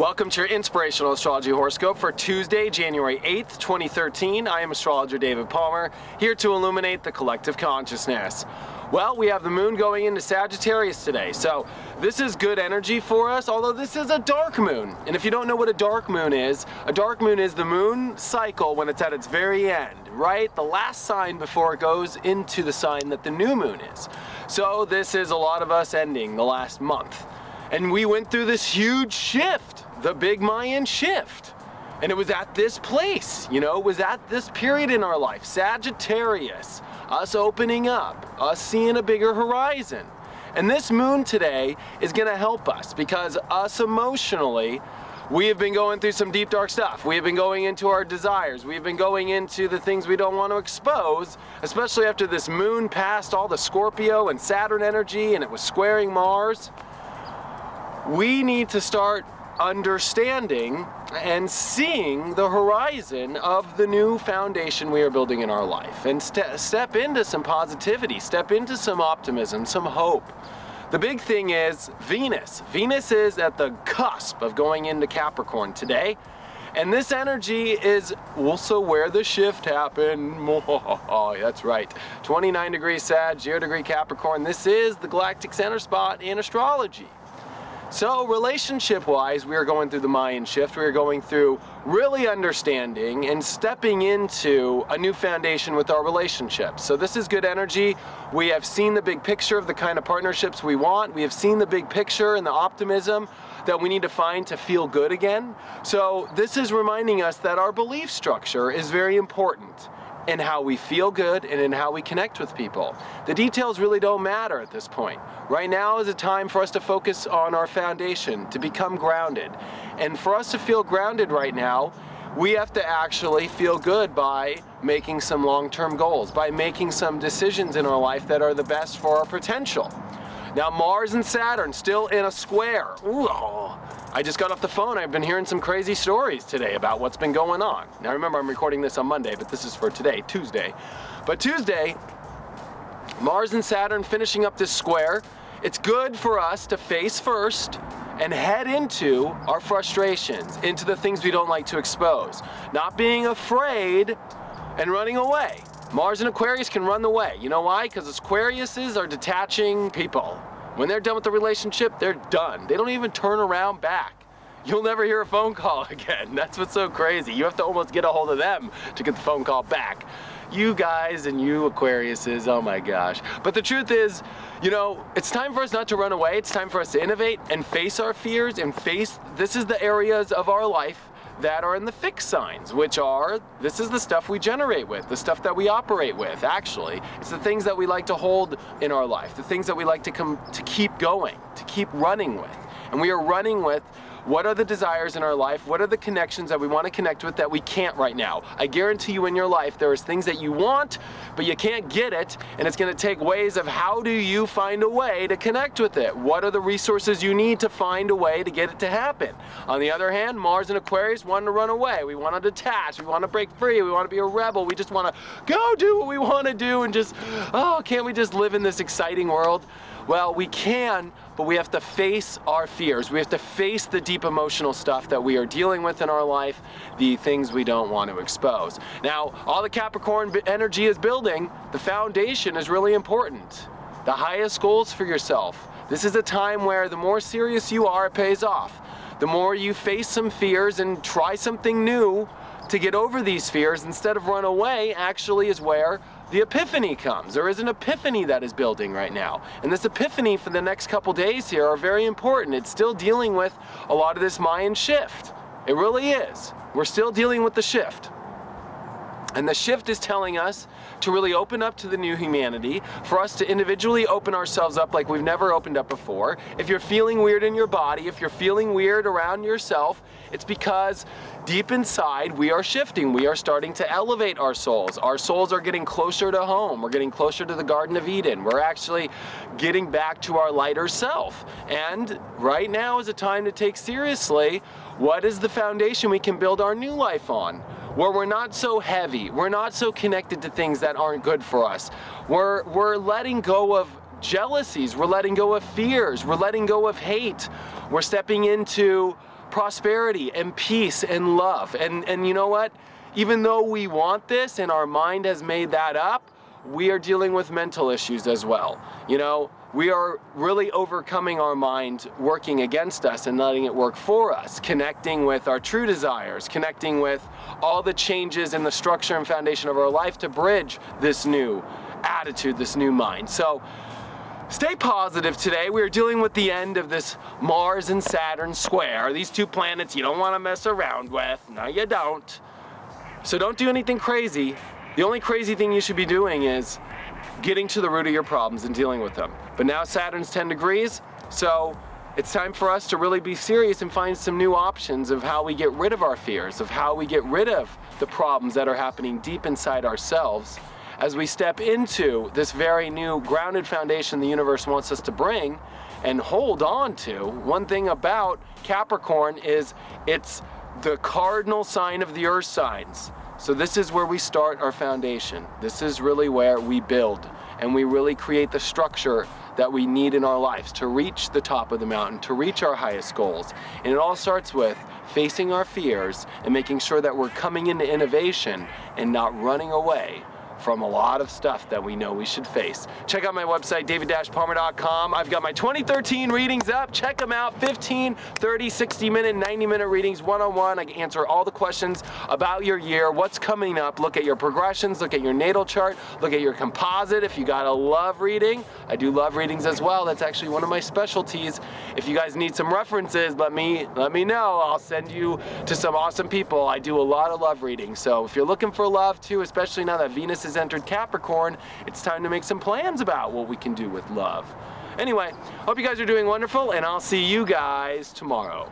Welcome to your inspirational astrology horoscope for Tuesday, January 8th, 2013. I am astrologer David Palmer, here to illuminate the collective consciousness. Well, we have the moon going into Sagittarius today, so this is good energy for us, although this is a dark moon. And if you don't know what a dark moon is the moon cycle when it's at its very end, right? The last sign before it goes into the sign that the new moon is. So this is a lot of us ending the last month. And we went through this huge shift, the big Mayan shift. And it was at this place, it was at this period in our life, Sagittarius, us opening up, us seeing a bigger horizon. And this moon today is gonna help us because us emotionally, we have been going through some deep dark stuff. We have been going into our desires. We've been going into the things we don't want to expose, especially after this moon passed all the Scorpio and Saturn energy and it was squaring Mars. We need to start understanding and seeing the horizon of the new foundation we are building in our life and step into some positivity, step into some optimism, some hope. The big thing is Venus. Venus is at the cusp of going into Capricorn today, and this energy is also where the shift happened. Oh, that's right. 29 degrees Sag, 0 degree Capricorn. This is the galactic center spot in astrology. So relationship-wise, we are going through the Mayan shift. We are going through really understanding and stepping into a new foundation with our relationships. So this is good energy. We have seen the big picture of the kind of partnerships we want. We have seen the big picture and the optimism that we need to find to feel good again. So this is reminding us that our belief structure is very important in how we feel good and in how we connect with people. The details really don't matter at this point. Right now is a time for us to focus on our foundation, to become grounded. And for us to feel grounded right now, we have to actually feel good by making some long-term goals, by making some decisions in our life that are the best for our potential. Now Mars and Saturn still in a square. Ooh, I just got off the phone. I've been hearing some crazy stories today about what's been going on. Now remember, I'm recording this on Monday, but this is for today, Tuesday. But Tuesday, Mars and Saturn finishing up this square. It's good for us to face first and head into our frustrations, into the things we don't like to expose. Not being afraid and running away. Mars and Aquarius can run away. You know why? Because Aquariuses are detaching people. When they're done with the relationship, they're done. They don't even turn around back. You'll never hear a phone call again. That's what's so crazy. You have to almost get a hold of them to get the phone call back. You guys and you Aquariuses, oh my gosh. But the truth is, it's time for us not to run away. It's time for us to innovate and face our fears and this is the areas of our life that are in the fixed signs, which are, this is the stuff we generate with, the stuff that we operate with, actually. It's the things that we like to hold in our life, the things that we like to keep going, to keep running with. And we are running with what are the desires in our life, what are the connections that we want to connect with that we can't right now. I guarantee you in your life there is things that you want, but you can't get it, and it's going to take ways of how do you find a way to connect with it? What are the resources you need to find a way to get it to happen? On the other hand, Mars and Aquarius want to run away. We want to detach. We want to break free. We want to be a rebel. We just want to go do what we want to do and just, can't we just live in this exciting world? Well, we can, but we have to face our fears. We have to face the deep emotional stuff that we are dealing with in our life, the things we don't want to expose. Now, all the Capricorn energy is building. The foundation is really important. The highest goals for yourself. This is a time where the more serious you are, it pays off. The more you face some fears and try something new to get over these fears instead of run away, actually is where the epiphany comes. There is an epiphany that is building right now. And this epiphany for the next couple days here are very important. It's still dealing with a lot of this Mayan shift. It really is. We're still dealing with the shift. And the shift is telling us to really open up to the new humanity, for us to individually open ourselves up like we've never opened up before. If you're feeling weird in your body, if you're feeling weird around yourself, it's because deep inside we are shifting. We are starting to elevate our souls. Our souls are getting closer to home. We're getting closer to the Garden of Eden. We're actually getting back to our lighter self. And right now is a time to take seriously what is the foundation we can build our new life on, where we're not so heavy, we're not so connected to things that aren't good for us. We're letting go of jealousies, we're letting go of fears, we're letting go of hate. We're stepping into prosperity and peace and love. And you know what? Even though we want this and our mind has made that up, we are dealing with mental issues as well. You know, we are really overcoming our mind working against us and letting it work for us, connecting with our true desires, connecting with all the changes in the structure and foundation of our life to bridge this new attitude, this new mind. So stay positive today. We are dealing with the end of this Mars and Saturn square. These two planets you don't want to mess around with. No, you don't. So don't do anything crazy. The only crazy thing you should be doing is getting to the root of your problems and dealing with them. But now Saturn's 10 degrees, so it's time for us to really be serious and find some new options of how we get rid of our fears, of how we get rid of the problems that are happening deep inside ourselves as we step into this very new grounded foundation the universe wants us to bring and hold on to. One thing about Capricorn is it's the cardinal sign of the earth signs. So this is where we start our foundation. This is really where we build and we really create the structure that we need in our lives to reach the top of the mountain, to reach our highest goals. And it all starts with facing our fears and making sure that we're coming into innovation and not running away from a lot of stuff that we know we should face. Check out my website, david-palmer.com. I've got my 2013 readings up. Check them out. 15, 30, 60-minute, 90-minute readings, one-on-one. I can answer all the questions about your year, what's coming up. Look at your progressions, look at your natal chart, look at your composite. If you got a love reading, I do love readings as well. That's actually one of my specialties. If you guys need some references, let me know. I'll send you to some awesome people. I do a lot of love readings. So if you're looking for love too, especially now that Venus is entered Capricorn, it's time to make some plans about what we can do with love. Anyway, hope you guys are doing wonderful, and I'll see you guys tomorrow.